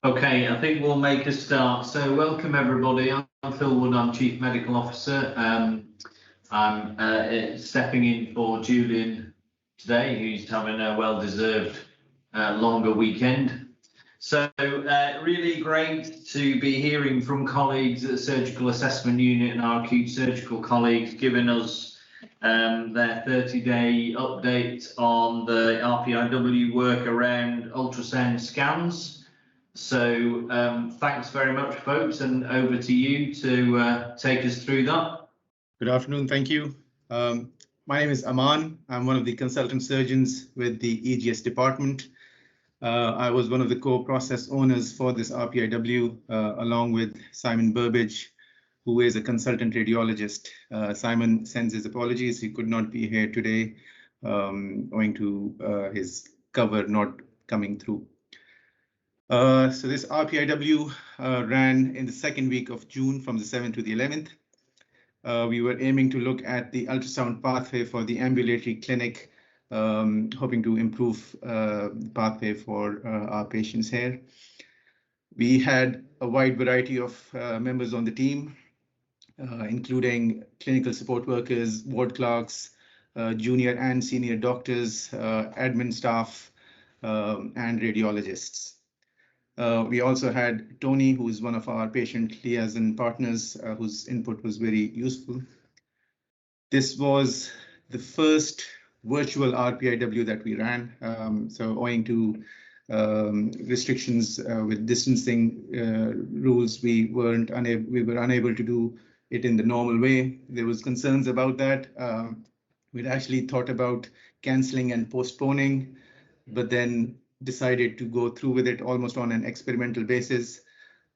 Okay, I think we'll make a start. So welcome everybody. I'm Phil Wood, I'm Chief Medical Officer. I'm stepping in for Julian today, who's having a well-deserved longer weekend. So really great to be hearing from colleagues at the Surgical Assessment Unit and our acute surgical colleagues giving us their 30-day update on the RPIW work around ultrasound scans. So thanks very much, folks, and over to you to take us through that. Good afternoon, thank you. My name is Aman. I'm one of the consultant surgeons with the EGS department. I was one of the co-process owners for this RPIW, along with Simon Burbage, who is a consultant radiologist. Simon sends his apologies. He could not be here today, owing to his cover not coming through. So this RPIW ran in the second week of June from the 7th to the 11th. We were aiming to look at the ultrasound pathway for the ambulatory clinic, hoping to improve the pathway for our patients here. We had a wide variety of members on the team, including clinical support workers, ward clerks, junior and senior doctors, admin staff, and radiologists. We also had Tony, who is one of our patient liaison partners, whose input was very useful. This was the first virtual RPIW that we ran. So owing to restrictions with distancing rules, we were unable to do it in the normal way. There was concerns about that. We'd actually thought about canceling and postponing, but then decided to go through with it almost on an experimental basis.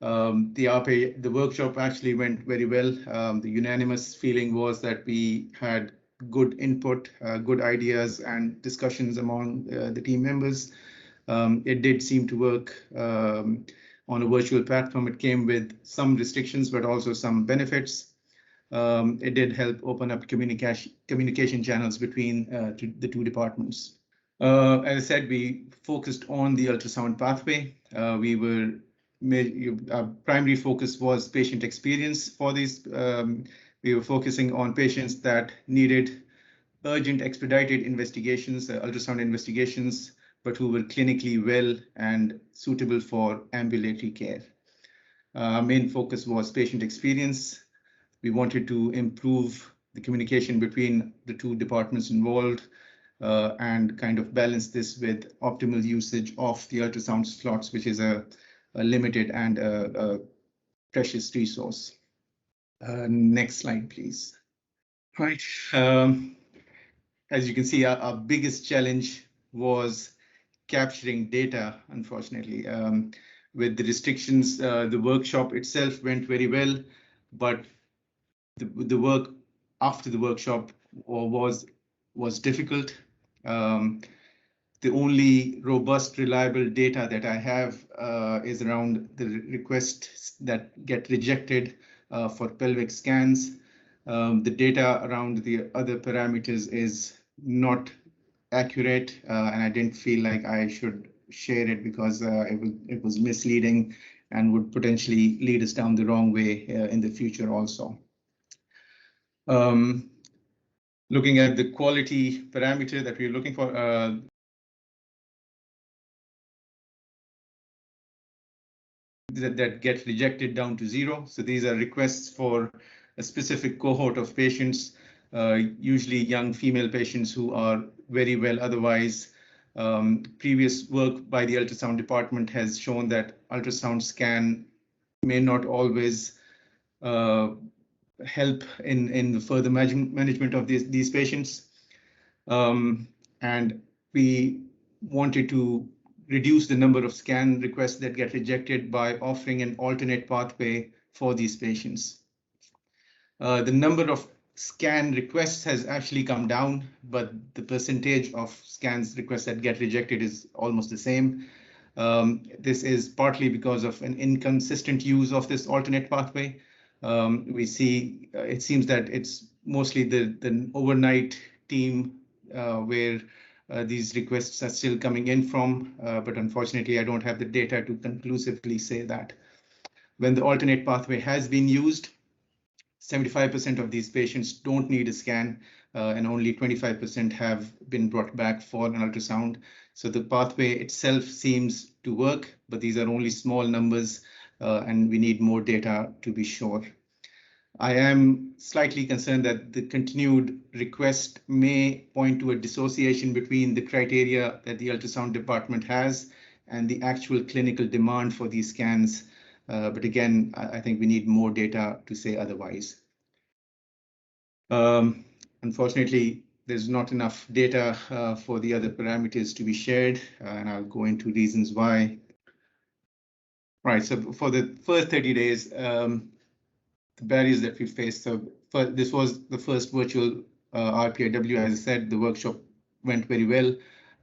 The workshop actually went very well. The unanimous feeling was that we had good input, good ideas and discussions among the team members. It did seem to work on a virtual platform. It came with some restrictions, but also some benefits. It did help open up communication channels between the two departments. As I said, we focused on the ultrasound pathway. Our primary focus was patient experience for these. We were focusing on patients that needed urgent expedited investigations, ultrasound investigations, but who were clinically well and suitable for ambulatory care. Our main focus was patient experience. We wanted to improve the communication between the two departments involved, and kind of balance this with optimal usage of the ultrasound slots, which is a limited and a precious resource. Next slide, please. Right. As you can see, our biggest challenge was capturing data, unfortunately. With the restrictions, the workshop itself went very well, but the work after the workshop was difficult. The only robust, reliable data that I have is around the requests that get rejected for pelvic scans. The data around the other parameters is not accurate, and I didn't feel like I should share it because it was misleading and would potentially lead us down the wrong way in the future also. Looking at the quality parameter that we're looking for, that get rejected down to 0. So these are requests for a specific cohort of patients, usually young female patients who are very well otherwise. Previous work by the ultrasound department has shown that ultrasound scan may not always help in the further management of these patients. And we wanted to reduce the number of scan requests that get rejected by offering an alternate pathway for these patients. The number of scan requests has actually come down, but the percentage of scans requests that get rejected is almost the same. This is partly because of an inconsistent use of this alternate pathway. We see it seems that it's mostly the overnight team where these requests are still coming in from, but unfortunately, I don't have the data to conclusively say that. When the alternate pathway has been used, 75% of these patients don't need a scan, and only 25% have been brought back for an ultrasound. So the pathway itself seems to work, but these are only small numbers, and we need more data to be sure. I am slightly concerned that the continued request may point to a dissociation between the criteria that the ultrasound department has and the actual clinical demand for these scans. But again, I think we need more data to say otherwise. Unfortunately, there's not enough data for the other parameters to be shared, and I'll go into reasons why. Right, so for the first 30 days, the barriers that we faced. So this was the first virtual RPIW. As I said, the workshop went very well.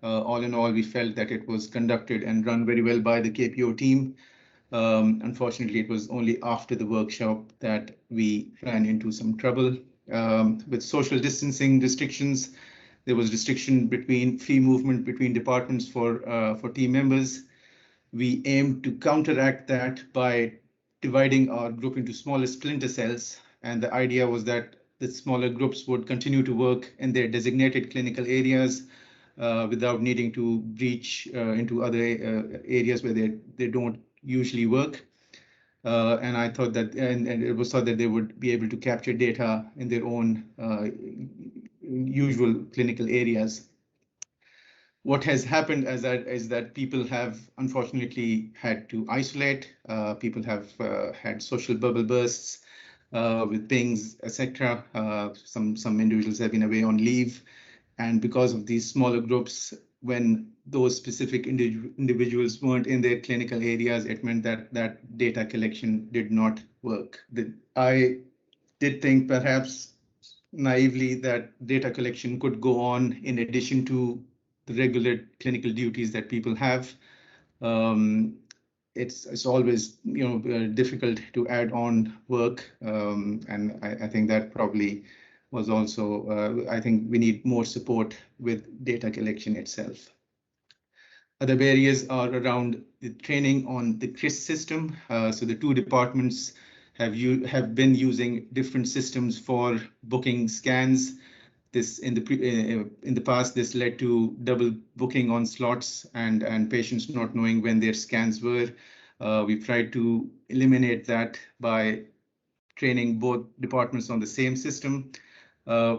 All in all, we felt that it was conducted and run very well by the KPO team. Unfortunately, it was only after the workshop that we ran into some trouble. With social distancing restrictions, there was restriction between free movement between departments for team members. We aimed to counteract that by dividing our group into smaller splinter cells, and the idea was that the smaller groups would continue to work in their designated clinical areas without needing to breach into other areas where they don't usually work. And I thought that, and it was thought that they would be able to capture data in their own usual clinical areas. What has happened is that people have unfortunately had to isolate. People have had social bubble bursts with pings, etc. Some individuals have been away on leave, and because of these smaller groups, when those specific individuals weren't in their clinical areas, it meant that data collection did not work. I did think perhaps naively that data collection could go on in addition to the regular clinical duties that people have. It's always difficult to add on work, and I think that probably was also, I think we need more support with data collection itself. Other barriers are around the training on the CRIS system. So the two departments have been using different systems for booking scans. This in the past, this led to double booking on slots and patients not knowing when their scans were. We've tried to eliminate that by training both departments on the same system.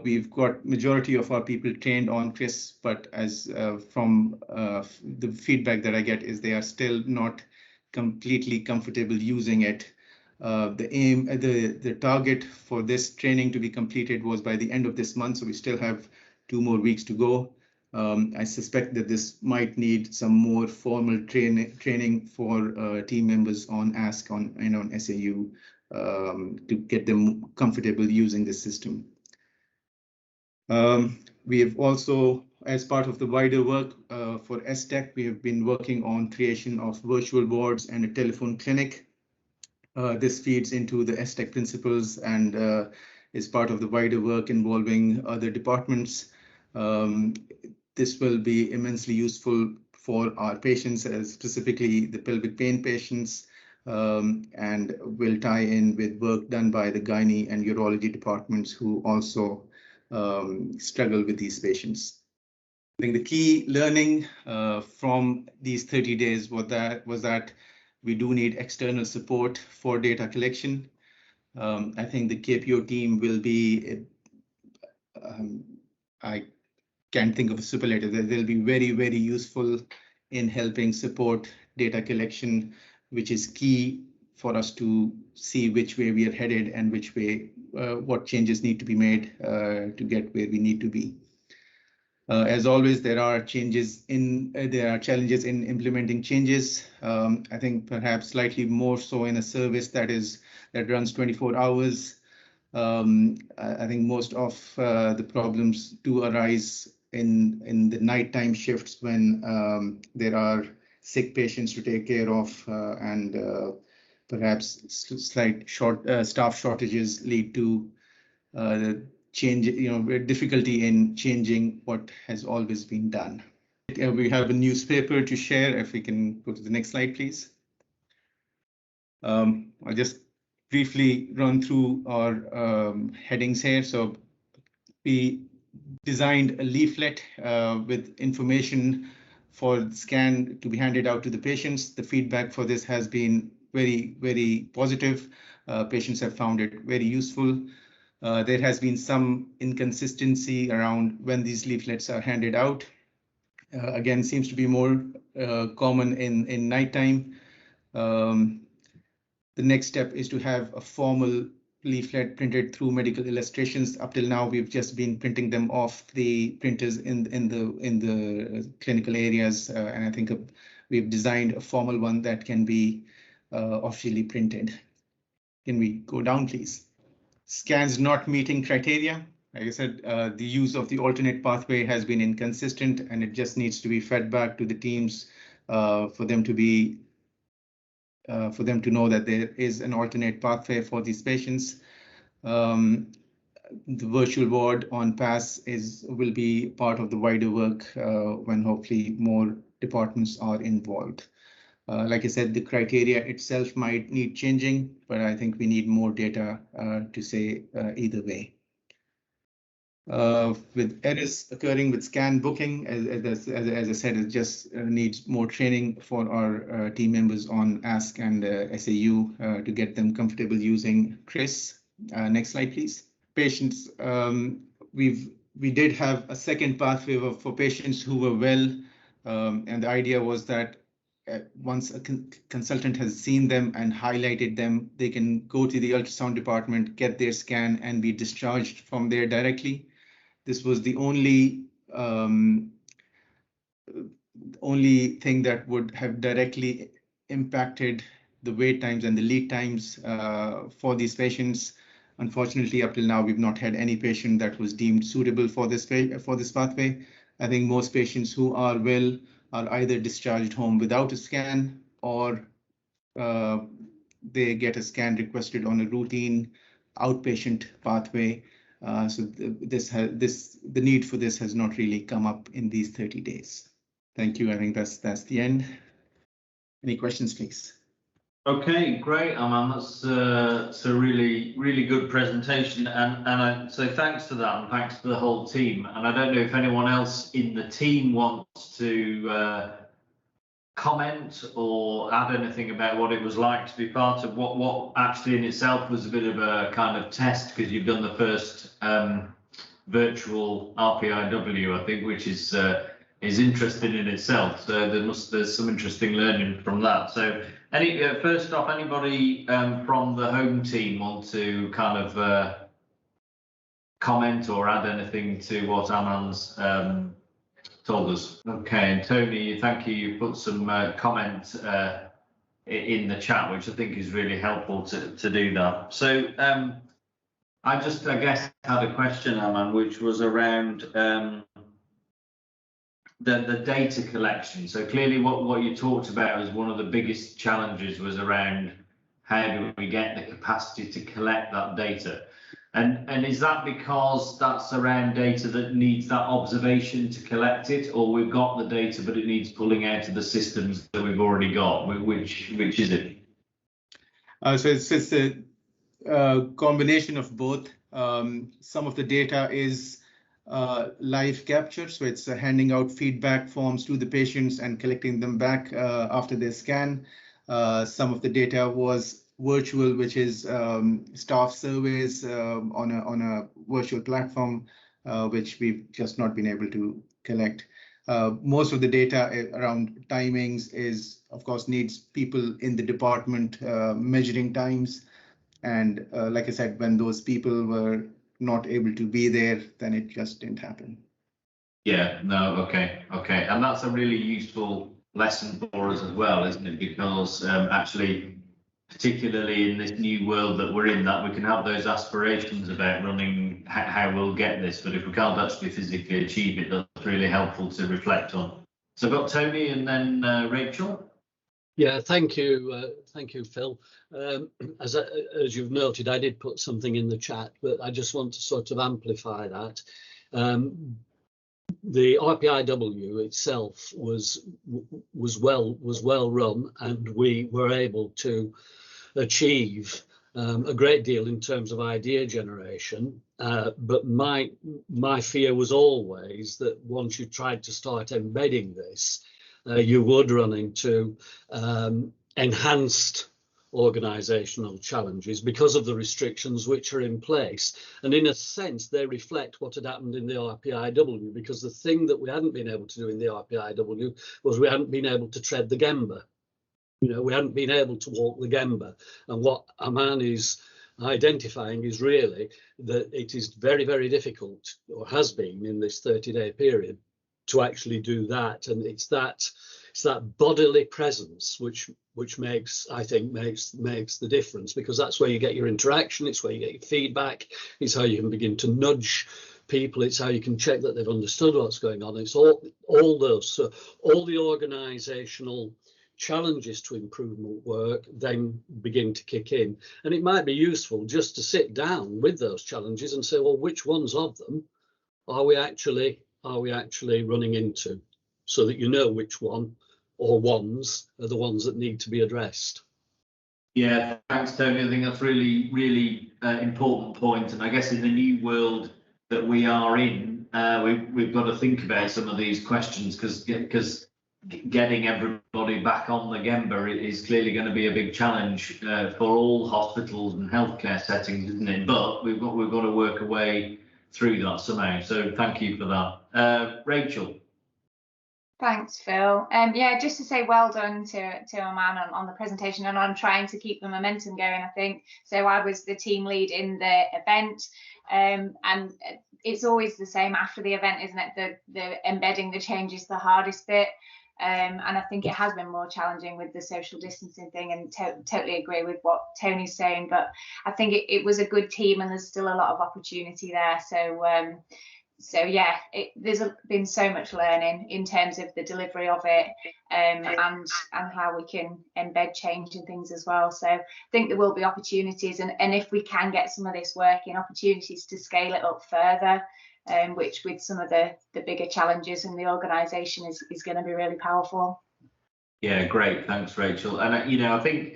We've got majority of our people trained on CRIS, but as from the feedback that I get is they are still not completely comfortable using it. The target for this training to be completed was by the end of this month, so we still have 2 more weeks to go. I suspect that this might need some more formal training for team members on ASK on SAU to get them comfortable using the system. We have also, as part of the wider work for STEC, we have been working on creation of virtual wards and a telephone clinic. This feeds into the STEC principles and is part of the wider work involving other departments. This will be immensely useful for our patients, specifically the pelvic pain patients, and will tie in with work done by the gynae and urology departments who also struggle with these patients. I think the key learning from these 30 days was that we do need external support for data collection. I think the KPO team will be, I can't think of a superlative, they'll be very, very useful in helping support data collection, which is key for us to see which way we are headed and which way, what changes need to be made to get where we need to be. As always, there are challenges in implementing changes. I think perhaps slightly more so in a service that runs 24 hours. I think most of the problems do arise in the nighttime shifts when there are sick patients to take care of, and perhaps slight staff shortages lead to difficulty in changing what has always been done. We have a newspaper to share. If we can go to the next slide, please. I'll just briefly run through our headings here. So we designed a leaflet with information for the scan to be handed out to the patients. The feedback for this has been very, very positive. Patients have found it very useful. There has been some inconsistency around when these leaflets are handed out. Again, seems to be more common in nighttime. The next step is to have a formal leaflet printed through medical illustrations. Up till now, we've just been printing them off the printers in the clinical areas, and I think we've designed a formal one that can be officially printed. Can we go down, please? Scans not meeting criteria. Like I said, the use of the alternate pathway has been inconsistent, and it just needs to be fed back to the teams for them to know that there is an alternate pathway for these patients. The virtual ward on PASS will be part of the wider work when hopefully more departments are involved. Like I said, the criteria itself might need changing, but I think we need more data to say either way. With errors occurring with scan booking, as I said, it just needs more training for our team members on ASK and SAU to get them comfortable using CRIS. Next slide, please. Patients, we did have a second pathway for patients who were well, and the idea was that once a consultant has seen them and highlighted them, they can go to the ultrasound department, get their scan, and be discharged from there directly. This was the only thing that would have directly impacted the wait times and the lead times for these patients. Unfortunately, up till now, we've not had any patient that was deemed suitable for this pathway. I think most patients who are well are either discharged home without a scan, or they get a scan requested on a routine outpatient pathway. So the need for this has not really come up in these 30 days. Thank you. I think that's the end. Any questions, please? Okay, great, Aman. That's a really good presentation, and so thanks for that, and thanks to the whole team. And I don't know if anyone else in the team wants to comment or add anything about what it was like to be part of what actually in itself was a bit of a kind of test, because you've done the first virtual RPIW, I think, which is interesting in itself. So there's some interesting learning from that. So first off, anybody from the home team want to kind of comment or add anything to what Aman's told us? Okay, and Tony, thank you. You put some comment in the chat, which I think is really helpful to do that. So I guess had a question, Aman, which was around the data collection. So clearly what you talked about as one of the biggest challenges was around how do we get the capacity to collect that data? And is that because that's around data that needs that observation to collect it, or we've got the data but it needs pulling out of the systems that we've already got? Which is it? So it's a combination of both. Some of the data is live capture, so it's handing out feedback forms to the patients and collecting them back after their scan. Some of the data was virtual, which is staff surveys on a virtual platform, which we've just not been able to collect. Most of the data around timings is, of course, needs people in the department measuring times. And like I said, when those people were not able to be there, then it just didn't happen. Yeah, no, okay. And that's a really useful lesson for us as well, isn't it? Because actually, particularly in this new world that we're in, that we can have those aspirations about running how we'll get this, but if we can't actually physically achieve it, that's really helpful to reflect on. So I've got Tony and then Rachel. Yeah, thank you, Phil. As you've noted, I did put something in the chat, but I just want to sort of amplify that. The RPIW itself was well run, and we were able to achieve a great deal in terms of idea generation. But my fear was always that once you tried to start embedding this, you would run into enhanced organisational challenges because of the restrictions which are in place. And in a sense, they reflect what had happened in the RPIW, because the thing that we hadn't been able to do in the RPIW was we hadn't been able to tread the Gemba. You know, we hadn't been able to walk the Gemba. And what Aman is identifying is really that it is very, very difficult, or has been in this 30-day period, to actually do that. And it's that bodily presence which makes, I think, makes the difference, because that's where you get your interaction, it's where you get your feedback, it's how you can begin to nudge people, it's how you can check that they've understood what's going on. It's all those, so all the organisational challenges to improvement work then begin to kick in. And it might be useful just to sit down with those challenges and say, well, which ones of them are we actually running into, so that you know which one or ones are the ones that need to be addressed. Yeah, thanks, Tony. I think that's really important point. And I guess in the new world that we are in, we've got to think about some of these questions, because getting everybody back on the Gemba is clearly going to be a big challenge for all hospitals and healthcare settings, isn't it? But we've got to work a way through that somehow. So thank you for that. Rachel. Thanks, Phil. Yeah, just to say well done to Aman on the presentation, and I'm trying to keep the momentum going, I think. So I was the team lead in the event, and it's always the same after the event, isn't it? The embedding the change is the hardest bit. And I think it has been more challenging with the social distancing thing, and totally agree with what Tony's saying. But I think it was a good team, and there's still a lot of opportunity there. So yeah, there's been so much learning in terms of the delivery of it, and how we can embed change and things as well. So I think there will be opportunities, and if we can get some of this working, opportunities to scale it up further. Which with some of the bigger challenges in the organisation is going to be really powerful. Yeah, great. Thanks, Rachel. And I think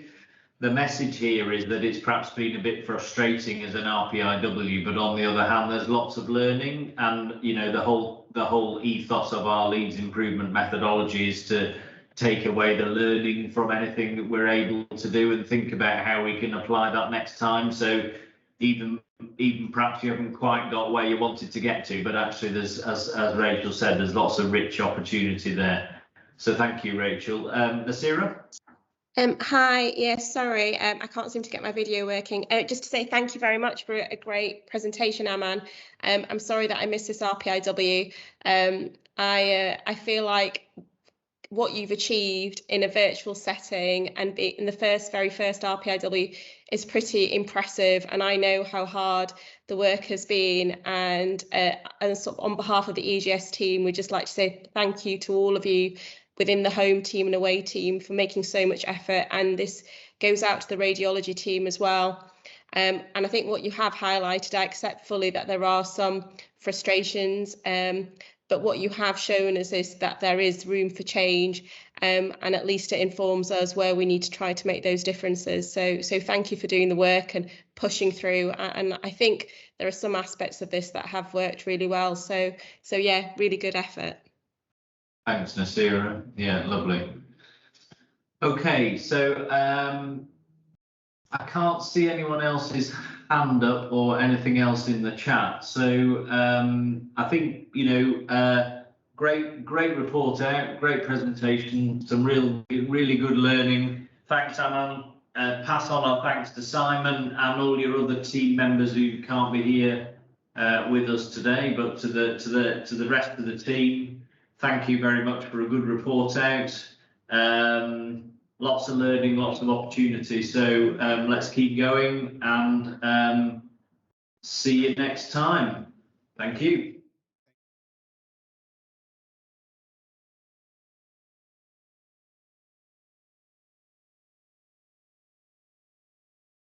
the message here is that it's perhaps been a bit frustrating as an RPIW, but on the other hand, there's lots of learning, and the whole ethos of our Leeds improvement methodology is to take away the learning from anything that we're able to do and think about how we can apply that next time. So even perhaps you haven't quite got where you wanted to get to, but actually there's, as Rachel said, there's lots of rich opportunity there. So thank you, Rachel. Nasira? Hi, yes, sorry, I can't seem to get my video working. Just to say thank you very much for a great presentation, Aman. I'm sorry that I missed this RPIW. I feel like what you've achieved in a virtual setting and in the very first RPIW is pretty impressive, and I know how hard the work has been, and sort of on behalf of the EGS team, we'd just like to say thank you to all of you within the home team and away team for making so much effort, and this goes out to the radiology team as well. And I think what you have highlighted, I accept fully that there are some frustrations, but what you have shown us is that there is room for change, and at least it informs us where we need to try to make those differences. So thank you for doing the work and pushing through. And I think there are some aspects of this that have worked really well. So yeah, really good effort. Thanks, Nasira. Yeah, lovely. Okay, so I can't see anyone else's hand up or anything else in the chat. So I think, great report out, great presentation, some really good learning. Thanks, Aman. Pass on our thanks to Simon and all your other team members who can't be here with us today, but to the rest of the team, thank you very much for a good report out. Lots of learning, lots of opportunity. So let's keep going and see you next time. Thank you.